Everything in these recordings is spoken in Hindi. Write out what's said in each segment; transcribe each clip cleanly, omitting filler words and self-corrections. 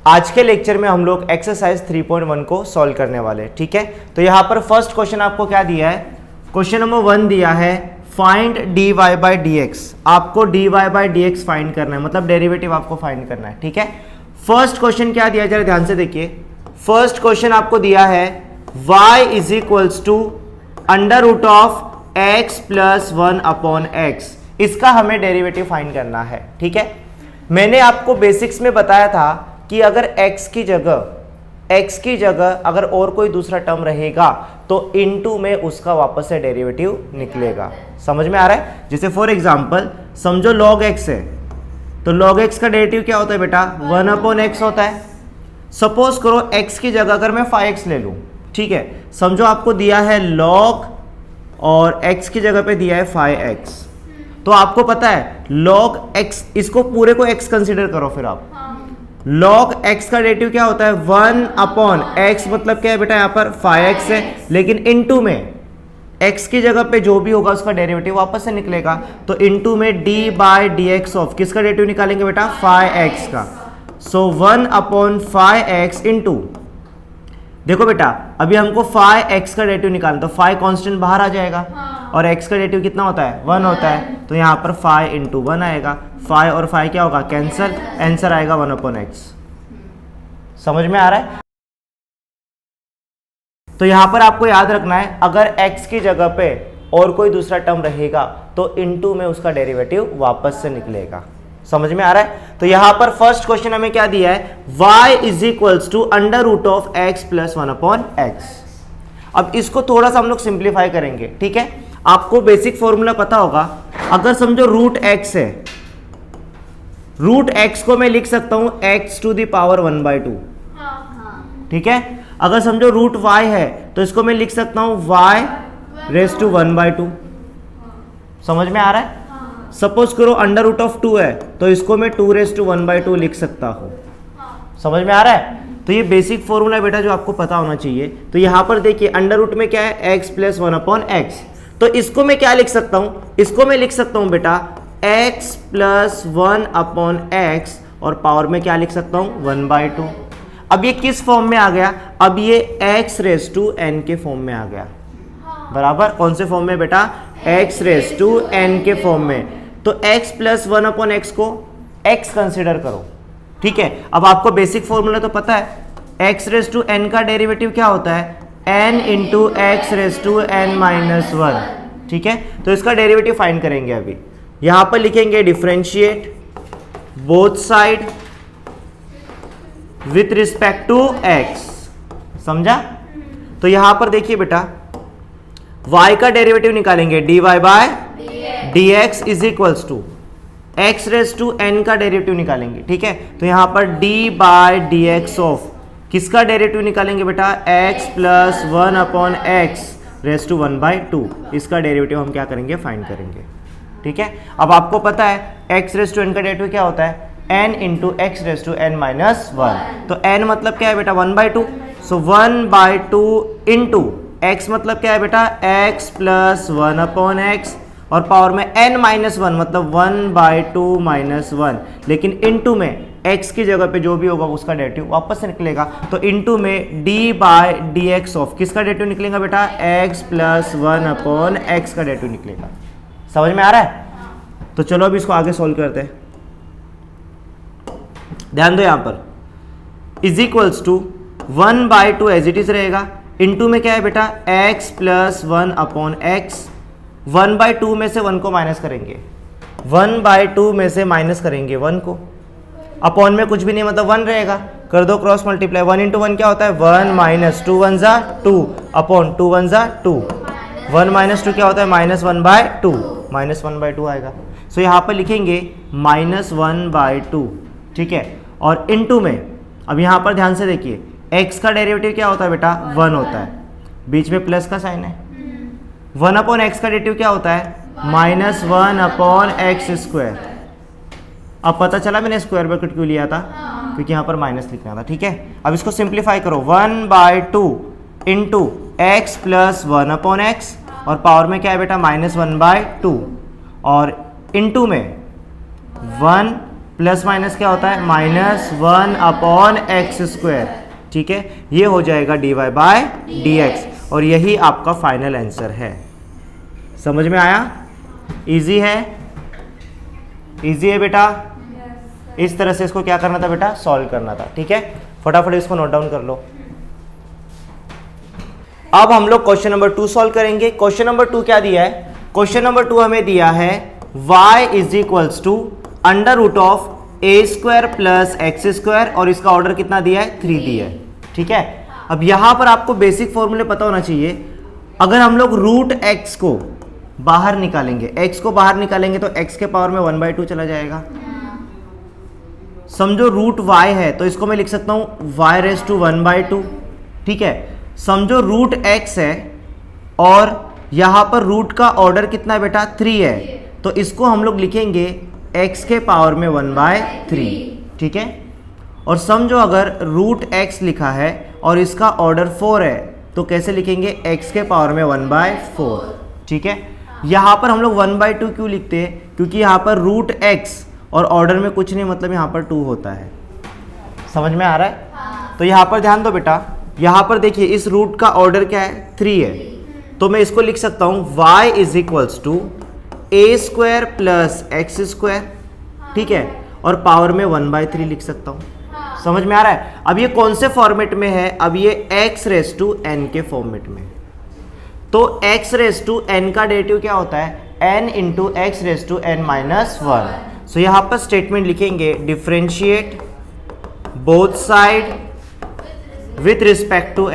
आज के लेक्चर में हम लोग एक्सरसाइज 3.1 को सॉल्व करने वाले हैं, ठीक है। तो यहाँ पर फर्स्ट क्वेश्चन आपको क्या दिया है, क्वेश्चन नंबर 1 दिया है find dy by D x. आपको dy by D x find करना है, मतलब डेरिवेटिव आपको फाइंड करना है, ठीक है। फर्स्ट क्वेश्चन क्या दिया, जरा ध्यान से देखिए। फर्स्ट क्वेश्चन आपको दिया है y is equals to under root of x plus 1 upon x. इसका हमें डेरिवेटिव फाइंड करना है, ठीक है। मैंने आपको बेसिक्स में बताया था कि अगर x की जगह अगर और कोई दूसरा टर्म रहेगा तो इनटू में उसका वापस से डेरिवेटिव निकलेगा। समझ में आ रहा है। जैसे फॉर एग्जांपल समझो log x है, तो log x का डेरिवेटिव क्या होता है बेटा, 1 अपॉन एक्स होता है। सपोज करो x की जगह अगर मैं 5x ले लूं, ठीक है। समझो आपको दिया है log और x की जगह पे दिया है 5x, तो आपको पता है log x, इसको पूरे को x कंसीडर करो। फिर आप log x का डेरिवेटिव क्या होता है, 1 अपॉन x, मतलब क्या है बेटा यहाँ पर 5x है, लेकिन इनटू में x की जगह पे जो भी होगा उसका डेरिवेटिव वापस से निकलेगा। तो इनटू में d by D x of किसका डेरिवेटिव निकालेंगे बेटा, 5x का। सो 1 अपॉन 5x इनटू, देखो बेटा अभी हमको 5x का डेरिवेटिव निकालना, तो 5 कांस्टेंट बाहर आ जाएगा और x का डेरिवेटिव कितना होता है, 1 होता है। तो यहाँ पर 5 इंटू 1 आएगा, 5 और 5 क्या होगा, कैंसल, आंसर आएगा 1 अपॉन एक्स। समझ में आ रहा है। तो यहाँ पर आपको याद रखना है, अगर x की जगह पे और कोई दूसरा टर्म रहेगा तो इनटू में उसका डेरिवेटिव वापस से निकलेगा। समझ में आ रहा है। तो यहाँ पर फर्स्ट क्वेश्चन हमें क्या दिया है, y is equals to under root of x plus 1 upon x. अब इसको थोड़ा सा हम लोग सिंप्लीफाई करेंगे, ठीक है। आपको बेसिक फॉर्मूला पता होगा। अगर समझो रूट x है, रूट x को मैं लिख सकता हूं x टू द पावर 1/2, ठीक है। अगर समझो रूट y है तो इसको मैं लिख सकता हूं y रेस टू 1/2। समझ में आ रहा है। सपोज करो अंडर रूट ऑफ 2 है तो इसको मैं 2 रेस टू 1/2 लिख सकता हूं। समझ में आ रहा है। तो ये बेसिक फॉर्मूला बेटा जो आपको पता होना चाहिए। तो यहां पर देखिए अंडर रूट में क्या है, x प्लस 1 अपॉन एक्स। तो इसको मैं क्या लिख सकता हूं, इसको मैं लिख सकता हूं बेटा x प्लस 1 अपॉन एक्स, और पावर में क्या लिख सकता हूं, 1/2। अब ये किस फॉर्म में आ गया, अब ये x रेस टू n के फॉर्म में आ गया। बराबर कौन से फॉर्म में बेटा, x रेस टू n के फॉर्म में। तो x प्लस 1 अपॉन एक्स को x कंसिडर करो, ठीक है। अब आपको बेसिक फॉर्मूला तो पता है, x रेस टू n का डेरिवेटिव क्या होता है, n into x raise to n minus 1, ठीक है। तो इसका डेरिवेटिव फाइंड करेंगे। अभी यहां पर लिखेंगे differentiate both side with respect to x। समझा। तो यहां पर देखिए बेटा y का डेरिवेटिव निकालेंगे, dy by d x is equals to x raise to n का डेरिवेटिव निकालेंगे, ठीक है। तो यहां पर d by d x of किसका डेरिवेटिव निकालेंगे बेटा, x plus 1 upon x raise to 1/2। इसका डेरिवेटिव हम क्या करेंगे, फाइंड करेंगे, ठीक है। अब आपको पता है x रेस टू n का डेरिवेटिव क्या होता है, n into x raise to n minus 1। तो n मतलब क्या है बेटा, 1/2। सो 1/2 इंटू x मतलब क्या है बेटा, x प्लस 1 अपॉन एक्स, और पावर में n माइनस 1 मतलब 1/2 माइनस 1, लेकिन इनटू में x की जगह पे जो भी होगा उसका डेरिवेटिव वापस से निकलेगा। तो इनटू में d by d x of किसका डेरिवेटिव निकलेगा बेटा, x प्लस 1 अपॉन एक्स का डेरिवेटिव निकलेगा। समझ में आ रहा है। तो चलो अब इसको आगे सोल्व करते हैं। ध्यान दो यहां पर is equals to 1/2 as it is रहेगा, इनटू में क्या है बेटा, x प्लस 1 अपॉन एक्स। 1/2 में से 1 को माइनस करेंगे, 1/2 में से माइनस करेंगे 1 को, अपॉन में कुछ भी नहीं मतलब 1 रहेगा, कर दो क्रॉस मल्टीप्लाई। 1 इंटू 1 क्या होता है, 1 माइनस 2 1 जा 2 अपॉन 2 1 जा 2। 1 माइनस 2 क्या होता है, माइनस 1/2, माइनस 1/2 आएगा। सो यहाँ पर लिखेंगे माइनस 1/2, ठीक है। और इनटू में अब यहाँ पर ध्यान से देखिए x का डेरिवेटिव क्या होता है बेटा, 1 होता है, बीच में प्लस का साइन है। 1 अपॉन एक्स का डेरिवेटिव क्या होता है, माइनस 1 अपॉन एक्स स्क्वायर। अब पता चला मैंने स्क्वायर ब्रैकेट क्यों लिया था, क्योंकि यहाँ पर माइनस लिखना था, ठीक है। अब इसको सिंप्लीफाई करो, 1/2 into x plus 1 upon x, और पावर में क्या है बेटा, माइनस 1/2, और इनटू में 1 प्लस माइनस क्या होता है, -1/x²। ठीक है, ये हो जाएगा dy/dx और यही आपका फाइनल आंसर है। समझ में आया? इजी है, इजी है बेटा। इस तरह से इसको क्या करना था बेटा, सॉल्व करना था। ठीक है, फटाफट इसको नोट डाउन कर लो। अब हम लोग क्वेश्चन नंबर 2 सॉल्व करेंगे। क्वेश्चन नंबर 2 क्या दिया है? क्वेश्चन नंबर 2 हमें दिया है y = √a² + x² और इसका ऑर्डर कितना दिया है, 3 दिया है। ठीक है, अब यहां पर आपको बेसिक फॉर्मूले पता होना चाहिए। अगर हम लोग √x को बाहर निकालेंगे, x को बाहर निकालेंगे तो x के पावर में 1/2 चला जाएगा। समझो √y है तो इसको मैं लिख सकता हूं y⁻²। ठीक है, समझो √x है और यहां पर रूट का ऑर्डर कितना है बेटा, 3 है, तो इसको हम लोग लिखेंगे x के पावर में 1/3। ठीक है, और समझो अगर √x लिखा है और इसका ऑर्डर 4 है तो कैसे लिखेंगे, x के पावर में 1/4। ठीक है, यहां पर हम लोग 1/2 क्यों लिखते हैं, क्योंकि यहां पर √x और ऑर्डर में कुछ नहीं, मतलब यहां पर 2 होता है। समझ में आ रहा है? तो यहां पर ध्यान दो बेटा, यहां पर देखिए इस रूट का ऑर्डर क्या है, 3 है, तो मैं इसको लिख सकता हूं y = a² + x²। ठीक है, और पावर में 1/3 लिख सकता हूं। समझ में आ रहा है? अब ये कौन से फॉर्मेट में है, अब ये x⁻n के फॉर्मेट में। तो x⁻n का डेरिवेटिव क्या होता है, n × x⁻n-1। सो यहां पर स्टेटमेंट लिखेंगे differentiate both side with respect to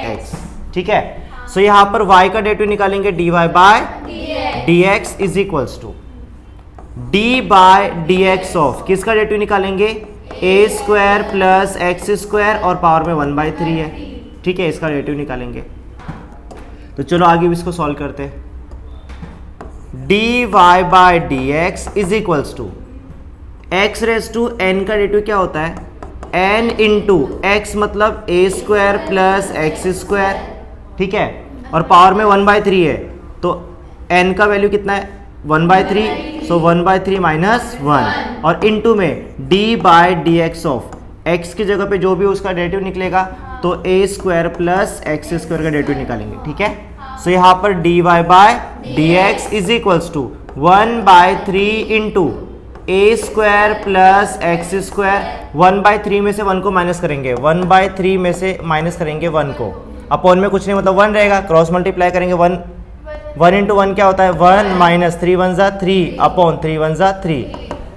x। ठीक है, सो यहां पर y का डेरिवेटिव निकालेंगे dy/dx = d/dx ऑफ किसका डेरिवेटिव निकालेंगे, a² + x² और पावर में 1/3 है। ठीक है, इसका डेरिवेटिव निकालेंगे। तो चलो आगे भी इसको सॉल्व करते हैं। dy/dx = x⁻n का डेरिवेटिव क्या होता है, n × x मतलब a² + x²। ठीक है, और पावर में 1/3 है, तो n का वैल्यू कितना है, 1/3, सो 1/3 - 1 और इनटू में d/dx ऑफ x की जगह पे जो भी उसका डेरिवेटिव निकलेगा तो a² + x² का डेरिवेटिव निकालेंगे। ठीक है, सो यहाँ पर dy/dx = 1/3 × a² + x²। 1/3 में से 1 को माइनस करेंगे, 1/3 में से माइनस करेंगे 1 को, अपॉन में कुछ नहीं मतलब 1 रहेगा, क्रॉस मल्टीप्लाई करेंगे। 1 × 1 क्या होता है, 1 - 3 × 1 = 3 अपॉन 3 × 1 = 3।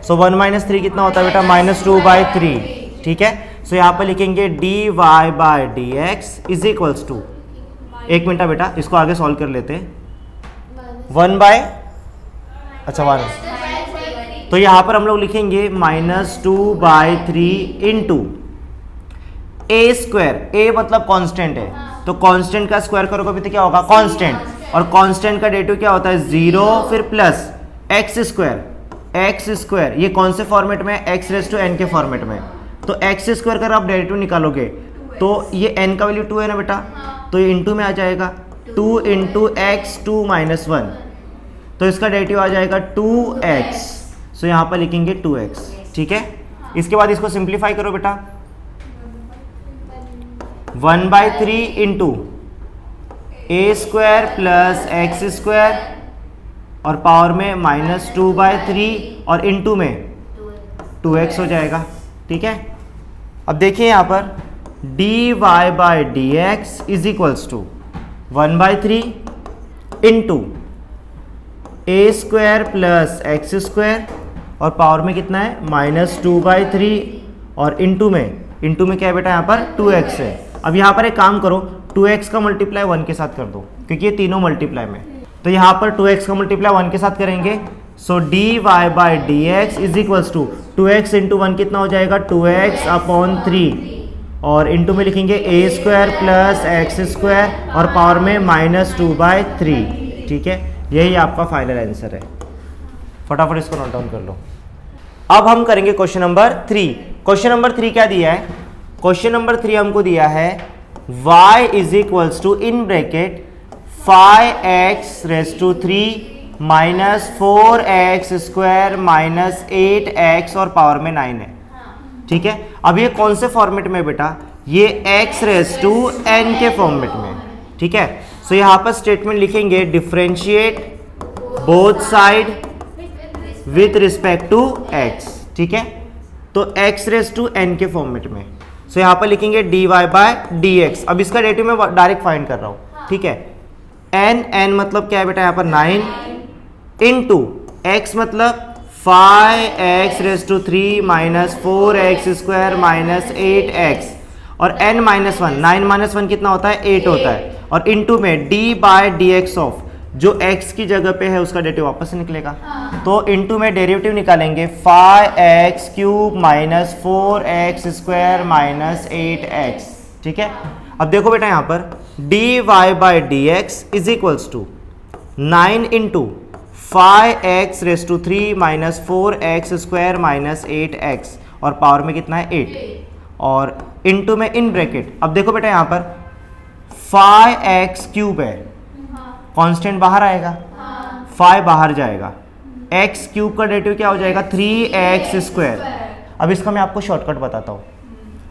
सो 1 - 3 कितना होता है बेटा, -2/3। ठीक है, सो यहाँ पर लिखेंगे dy/dx = 1 मिनट बेटा, इसको आगे सॉल्व कर लेते हैं। 1 तो यहाँ पर हम लोग लिखेंगे -2/3 × a²। a मतलब कांस्टेंट है, तो कांस्टेंट का स्क्वायर करोगे तो क्या होगा, कांस्टेंट, और कांस्टेंट का डेरिवेटिव क्या होता है, 0 फिर प्लस x²। ये कौन से फॉर्मेट में, x⁻n के फॉर्मेट में। तो x² का आप डेरिवेटिव निकालोगे तो ये n का वैल्यू 2 है ना बेटा, तो ये इंटू में आ जाएगा 2 × x2 - 1, तो इसका डेरिवेटिव आ जाएगा 2x। सो यहाँ पर लिखेंगे 2x। ठीक है, इसके बाद इसको सिंप्लीफाई करो बेटा, 1/3 × a² + x² और पावर में -2/3 और इनटू में 2x हो जाएगा। ठीक है, अब देखिए यहाँ पर dy/dx = 1/3 × a² + x² और पावर में कितना है, -2/3 और इनटू में क्या है बेटा, यहाँ पर 2x है। अब यहाँ पर एक काम करो, 2x का मल्टीप्लाई 1 के साथ कर दो, क्योंकि ये तीनों मल्टीप्लाई में, तो यहाँ पर 2x का मल्टीप्लाई 1 के साथ करेंगे। सो dy/dx = 2x × 1 कितना हो जाएगा, 2x/3 और इनटू में लिखेंगे a² + x² और पावर में -2/3। ठीक है, यही आपका फाइनल आंसर है। फटाफट इसको नोट डाउन कर लो। अब हम करेंगे क्वेश्चन नंबर 3। क्वेश्चन नंबर 3 क्या दिया है, क्वेश्चन नंबर 3 हमको दिया है y = 5x⁻³ minus 4x square minus 8x और पावर में 9 है। ठीक है, अब ये कौन से फॉर्मेट में बेटा, ये x रेज टू n के फॉर्मेट में। ठीक है, सो यहाँ पर स्टेटमेंट लिखेंगे differentiate both side with respect to x। ठीक है, तो x रेज टू n के फॉर्मेट में। सो यहाँ पर लिखेंगे dy बाय dx। अब इसका डेरिवेटिव मैं डायरेक्ट फाइंड कर रहा हूँ। ठीक है, n मतलब क्या है बेटा, यहाँ पर 9 इंटू x मतलब 5x raise to 3 minus 4x square minus 8x और n माइनस 1, 9 माइनस 1 कितना होता है, 8 होता है, और इंटू में d by d x of जो x की जगह पे है उसका डेरिवेटिव वापस से निकलेगा। तो इंटू में डेरिवेटिव निकालेंगे 5x cube minus 4x square minus 8x। ठीक है, अब देखो बेटा यहाँ पर dy by d x is equals to 9 into 5x raise to 3 minus 4x square minus 8x और पावर में कितना है 8 और इंटू में इन ब्रैकेट। अब देखो बेटा यहाँ पर 5x क्यूब है, कांस्टेंट बाहर आएगा, 5 बाहर जाएगा, x क्यूब का डेरिवेटिव क्या हो जाएगा 3x स्क्वायर। अब इसका मैं आपको शॉर्टकट बताता हूँ,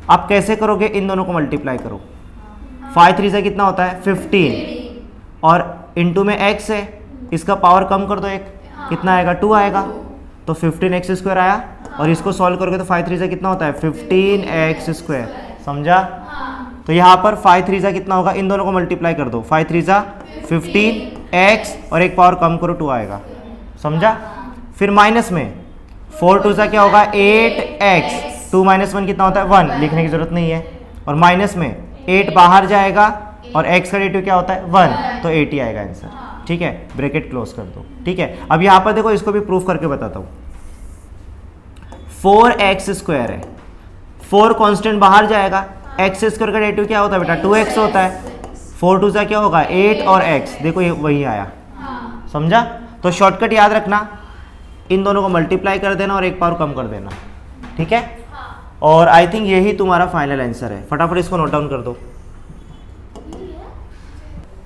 आप कैसे करोगे, इन दोनों को मल्टीप्लाई करो, 5 3 से कितना होता है 15 और इंटू में x है, इसका पावर कम कर दो, एक कितना आएगा 2 आएगा, तो 15x स्क्वायर आया, और इसको सॉल्व करोगे तो 5 3 से कितना होता है 15x स्क्वायर। समझा, तो यहाँ पर 5 3 से कितना होगा, इन दोनों को मल्टीप्लाई कर दो, 5 3 से 15x और एक पावर कम करो 2 आएगा। समझा, फिर माइनस में 4 2 से क्या होगा 8x, 2 माइनस 1 कितना होता है 1, लिखने की जरूरत नहीं है, और माइनस में 8 बाहर जाएगा और x का डेरिवेटिव क्या होता है 1, तो 8 ही आएगा आंसर। ठीक है, ब्रैकेट क्लोज कर दो। ठीक है, अब यहाँ पर देखो, इसको भी प्रूफ करके बताता हूँ। 4x स्क्वायर है, 4 कांस्टेंट बाहर जाएगा, x स्क्वायर का डेरिवेटिव क्या होता है बेटा 2x होता है, 4 2 से क्या होगा 8 और x, देखो ये वही आया। समझा, तो शॉर्टकट याद रखना, इन दोनों को मल्टीप्लाई कर देना और एक पावर कम कर देना। ठीक है, और आई थिंक यही तुम्हारा फाइनल आंसर है, फटाफट इसको नोट डाउन कर दो।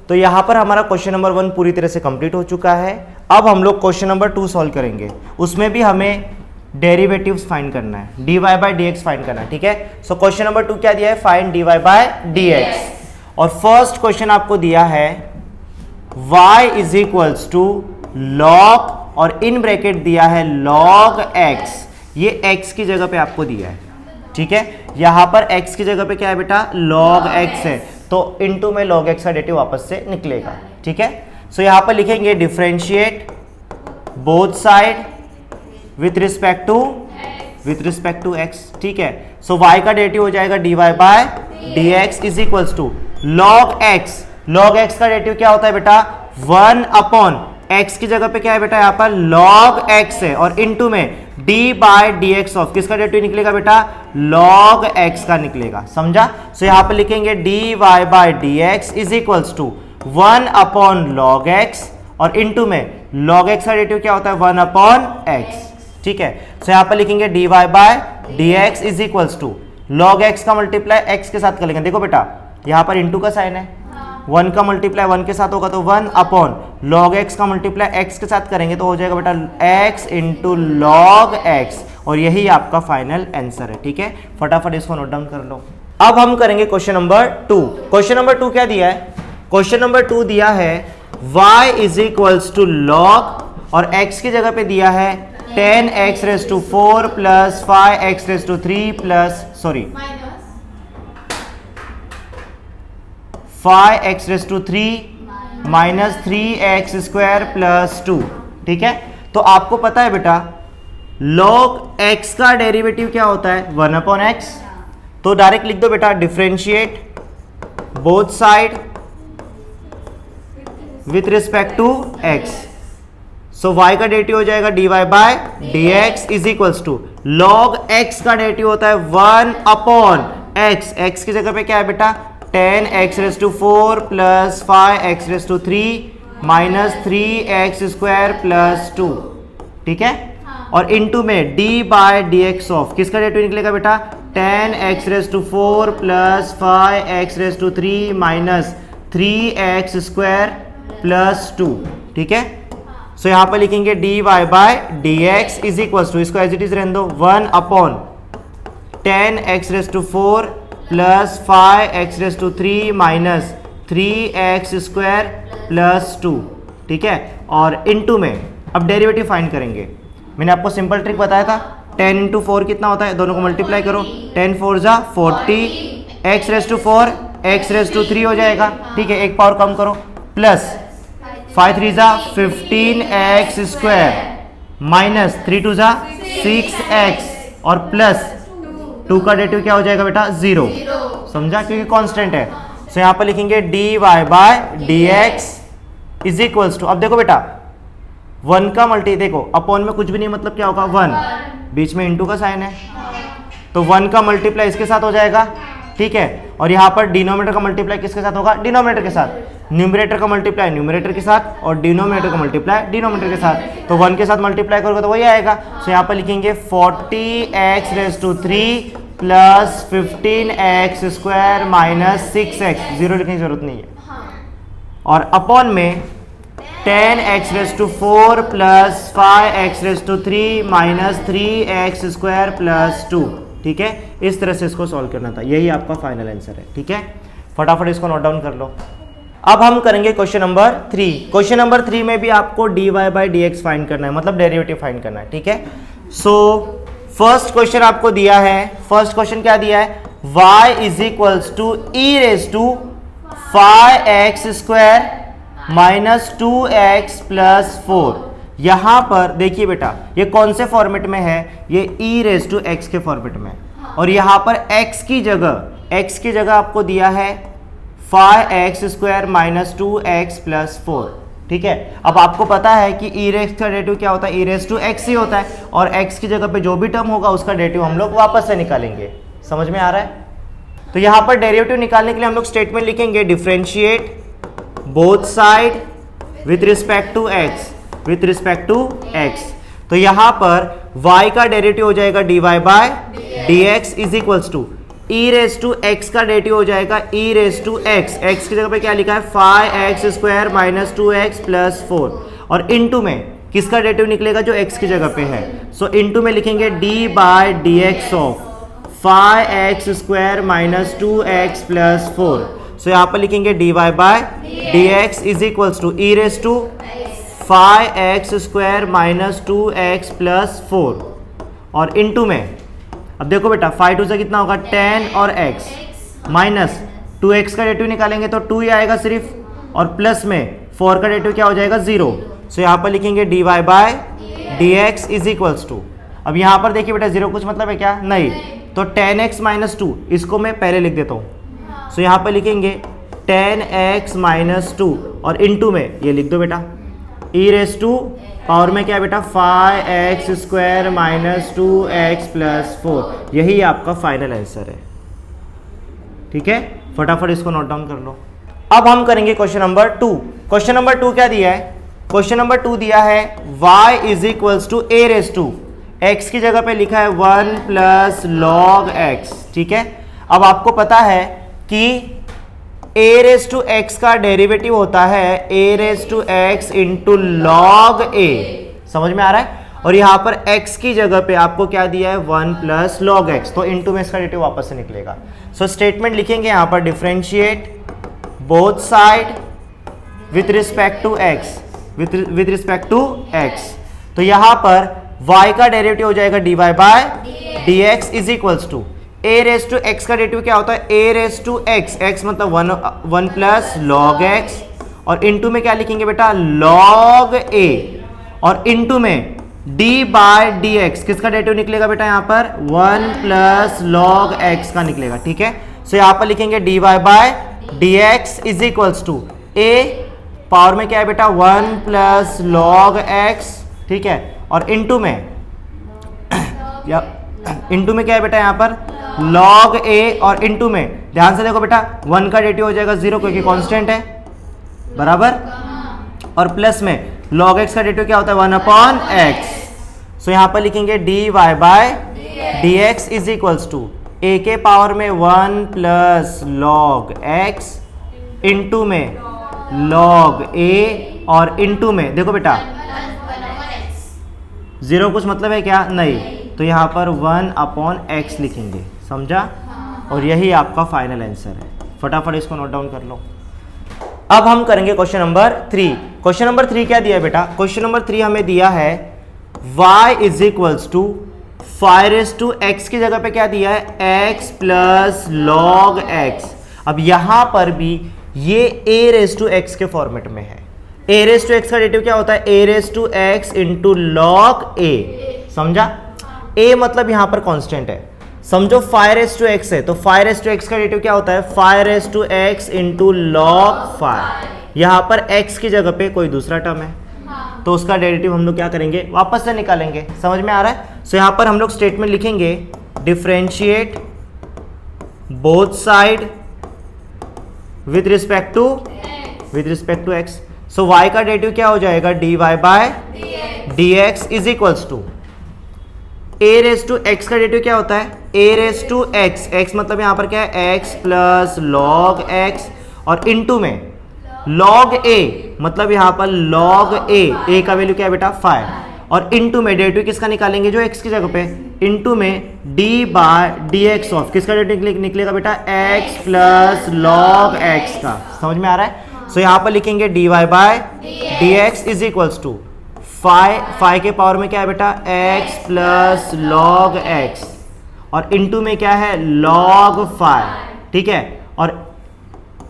तो यहाँ पर हमारा क्वेश्चन नंबर 1 पूरी तरह से कंप्लीट हो चुका है। अब हम लोग क्वेश्चन नंबर 2 सॉल्व करेंगे, उसमें भी हमें डेरिवेटिव्स फाइंड करना है, dy बाय dx फाइंड करना है। ठीक है, सो क्वेश्चन नंबर 2 क्या दिया है, फाइंड dy बाय dx, और फर्स्ट क्वेश्चन आपको दिया है y is equals to log, और इन ब्रैकेट दिया है log x, ये x की जगह पे आपको दिया है। ठीक है, यहां पर x की जगह पे क्या है बेटा log x है, तो इनटू में log x का डेरिवेटिव वापस से निकलेगा। ठीक है, सो यहां पर लिखेंगे differentiate both side with respect to x। ठीक है, सो y का डेरिवेटिव हो जाएगा dy by dx is equals to log x। log x का डेरिवेटिव क्या होता है बेटा 1 अपॉन x की जगह पे क्या है बेटा यहाँ पर log x है, और इनटू में d बाय dx ऑफ किसका डेरिवेटिव निकलेगा बेटा log x का निकलेगा। समझा, सो यहाँ पर लिखेंगे dy by dx is equals to 1 upon log x, और इनटू में log x का डेरिवेटिव क्या होता है 1 अपॉन x। ठीक है, सो यहाँ पर लिखेंगे dy by dx is equals to log x का मल्टीप्लाई x के साथ करेंगे। देखो बेटा यहाँ पर इंटू का साइन है, 1 का मल्टीप्लाई 1 के साथ होगा तो 1 अपॉन log x का मल्टीप्लाई x के साथ करेंगे तो हो जाएगा बेटा x इंटू log x, और यही आपका फाइनल आंसर है। ठीक है, फटाफट इसको नोट डाउन कर लो। अब हम करेंगे क्वेश्चन नंबर 2। क्वेश्चन नंबर 2 क्या दिया है, क्वेश्चन नंबर 2 दिया है y is equals to log, और x की जगह पे दिया है 10x raise to 4 plus 5x raise to 3 plus 5x raise to 3 minus 3x square plus 2। ठीक है, तो आपको पता है बेटा log x का डेरिवेटिव क्या होता है 1 अपॉन x, तो डायरेक्ट लिख दो बेटा differentiate both side with respect to x। So y का डेरिवेटिव हो जाएगा dy by dx is equals to log x का डेरिवेटिव होता है 1 अपॉन x, x की जगह पे क्या है बेटा 10x raise to 4 plus 5x raise to 3 minus 3x square plus 2। ठीक है, और इनटू में d बाय dx ऑफ किसका डेरिवेटिव निकलेगा बेटा 10x raise to 4 plus 5x raise to 3 minus 3x square plus 2। ठीक है, सो यहाँ पर लिखेंगे dy by dx is equals to, इसको एज इट इज रहने दो, 1 upon 10x⁴ plus 5x⁴ minus 3x² plus 2, ठीक है। और इनटू में अब डेरिवेटिव फाइंड करेंगे। मैंने आपको सिंपल ट्रिक बताया था, 10 × 4 कितना होता है, दोनों को मल्टीप्लाई करो, 10 4 = 40, x⁴ x⁵ हो जाएगा, ठीक है, एक पावर कम करो, प्लस 5 3 = 15x² माइनस 3 2 = 6x और प्लस 2 का डेरिवेटिव क्या हो जाएगा बेटा, 0, समझा, क्योंकि कांस्टेंट है। सो यहाँ पर लिखेंगे dy by dx is equals to, अब देखो बेटा 1 का मल्टी, देखो अपॉन में कुछ भी नहीं, मतलब क्या होगा 1, बीच में इंटू का साइन है, तो 1 का मल्टीप्लाई इसके साथ हो जाएगा, ठीक है। और यहाँ पर डिनोमिनेटर का मल्टीप्लाई किसके साथ होगा, डिनोमिनेटर के साथ, न्यूमरेटर का मल्टीप्लाई न्यूमरेटर के साथ और डिनोमिनेटर का मल्टीप्लाई डिनोमिनेटर के साथ, तो 1 के साथ मल्टीप्लाई करोगे तो वही आएगा। सो यहाँ पर लिखेंगे 40x⁵ plus 15x² minus 6x, 0 लिखने की जरूरत नहीं है, और अपॉन में 10x⁴ plus 5x⁵ minus 3x² plus 2, ठीक है। इस तरह से इसको सॉल्व करना था, यही आपका फाइनल आंसर है, ठीक है। फटाफट इसको नोट डाउन कर लो। अब हम करेंगे क्वेश्चन नंबर 3। क्वेश्चन नंबर 3 में भी आपको dy बाई dx फाइंड करना है, मतलब डेरिवेटिव फाइंड करना है, ठीक है। सो फर्स्ट क्वेश्चन आपको दिया है, फर्स्ट क्वेश्चन क्या दिया है, y is equals to e⁻⁵ minus 2x plus 4। यहां पर देखिए बेटा, ये कौन से फॉर्मेट में है, ये e⁻x के फॉर्मेट में, और यहां पर x की जगह आपको दिया है 5x² माइनस 2x प्लस 4, ठीक है। अब आपको पता है कि e का डेरिवेटिव क्या होता है, e⁻x ही होता है, और x की जगह पे जो भी टर्म होगा उसका डेरिवेटिव हम लोग वापस से निकालेंगे, समझ में आ रहा है। तो यहां पर डेरिवेटिव निकालने के लिए हम लोग स्टेटमेंट लिखेंगे, differentiate both side with respect to x, तो यहां पर y का डेरिवेटिव हो जाएगा dy by dx is equals to e⁻x का डेरिवेटिव हो जाएगा e⁻x, x की जगह पे क्या लिखा है 5x² माइनस 2x प्लस 4, और इनटू में किसका डेरिवेटिव निकलेगा, जो x की जगह पे है। सो इनटू में लिखेंगे d by dx of 5x² minus 2x plus 4। So यहाँ पर लिखेंगे dy by dx is equals to e⁻5x² minus 2x plus 4, और इनटू में अब देखो बेटा 5 2 से कितना होगा 10 और x माइनस 2x का डेरिवेटिव निकालेंगे तो 2 ही आएगा सिर्फ, और प्लस में 4 का डेरिवेटिव क्या हो जाएगा 0। सो यहाँ पर लिखेंगे dy by dx is equals to, अब यहाँ पर देखिए बेटा 0 कुछ मतलब है क्या, नहीं, तो 10x माइनस 2 इसको मैं पहले लिख देता हूँ। सो यहाँ पर लिखेंगे 10x माइनस 2 और इनटू में ये लिख दो बेटा e⁻, पावर में क्या है बेटा 5x² माइनस 2x प्लस 4, यही आपका फाइनल आंसर है, ठीक है। फटाफट इसको नोट डाउन कर लो। अब हम करेंगे क्वेश्चन नंबर 2। क्वेश्चन नंबर 2 क्या दिया है, क्वेश्चन नंबर 2 दिया है y is equals to a⁻, x की जगह पे लिखा है 1 प्लस log x, ठीक है। अब आपको पता है कि a⁻x का डेरिवेटिव होता है a⁻x इंटू log a, समझ में आ रहा है। और यहां पर x की जगह पे आपको क्या दिया है 1 प्लस log x, तो इंटू में इसका डेरिवेटिव वापस से निकलेगा। सो स्टेटमेंट लिखेंगे यहां पर differentiate both side with respect to x, with respect to x, तो यहां पर y का डेरिवेटिव हो जाएगा dy by dx is equals to a⁻x का डेरिवेटिव क्या होता है a⁻x, x मतलब 1 प्लस log x, और इनटू में क्या लिखेंगे बेटा log a, और इनटू में d बाय dx किसका डेरिवेटिव निकलेगा बेटा यहाँ पर 1 प्लस log x का निकलेगा, ठीक है। सो यहाँ पर लिखेंगे dy by dx is equals to a, power में क्या है बेटा 1 प्लस log x, ठीक है, और इनटू में इनटू में क्या है बेटा यहाँ पर log a, और इनटू में ध्यान से देखो बेटा 1 का डेरिवेटिव हो जाएगा 0 क्योंकि कांस्टेंट है, बराबर, और प्लस में log x का डेरिवेटिव क्या होता है 1 अपॉन x। सो यहाँ पर लिखेंगे dy by dx is equals to a के पावर में 1 प्लस log x इंटू में log a, और इंटू में देखो बेटा 0 कुछ मतलब है क्या? नहीं। तो यहाँ पर 1/x लिखेंगे, समझा? और यही आपका फाइनल आंसर है। फटाफट इसको नोट डाउन कर लो। अब हम करेंगे क्वेश्चन नंबर 3। क्वेश्चन नंबर 3 क्या दिया है बेटा? क्वेश्चन नंबर 3 हमें दिया है y is equals to 5x की जगह पे क्या दिया है? x plus log x। अब यहां पर भी ये a⁻x के फॉर्मेट में है। a⁻x का डेरिवेटिव क्या होता है? a⁻x इंटू log a, समझा? a मतलब यहां पर कांस्टेंट है, समझो 5x है, तो 5x का डेरिवेटिव क्या होता है? 5x into log 5। यहां पर x की जगह पे कोई दूसरा टर्म है, तो उसका डेरिवेटिव हम लोग क्या करेंगे? वापस से निकालेंगे। समझ में आ रहा है? सो यहां पर हम लोग स्टेटमेंट लिखेंगे differentiate both side with respect to x। So y का डेरिवेटिव क्या हो जाएगा? dy by dx is equals to a⁻x का डेरिवेटिव क्या होता है? a⁻x, x मतलब यहां पर क्या है? x प्लस log x, और इनटू में log a मतलब यहां पर log a का वैल्यू क्या है बेटा? 5, और इनटू में डेरिवेटिव किसका निकालेंगे? जो x की जगह पे, इनटू में d बाय dx ऑफ किसका डेरिवेटिव निकलेगा बेटा? x प्लस log x का। समझ में आ रहा है? सो यहां पर लिखेंगे dy by dx is equals to 5 के पावर में क्या है बेटा? x प्लस log x, और इनटू में क्या है? log 5, ठीक है? और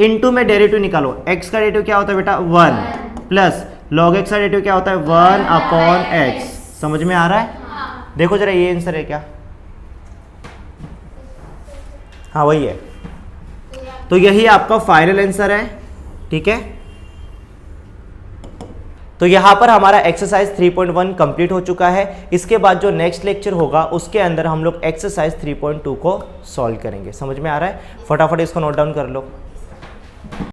इनटू में डेरिवेटिव निकालो। x का डेरिवेटिव क्या होता है बेटा? 1 प्लस log x का डेरिवेटिव क्या होता है? 1/x। समझ में आ रहा है? देखो जरा ये आंसर है क्या? हाँ वही है। तो यही आपका फाइनल आंसर है, ठीक है? तो यहाँ पर हमारा एक्सरसाइज 3.1 कंप्लीट हो चुका है। इसके बाद जो नेक्स्ट लेक्चर होगा उसके अंदर हम लोग एक्सरसाइज 3.2 को सॉल्व करेंगे। समझ में आ रहा है? फटाफट इसको नोट डाउन कर लो।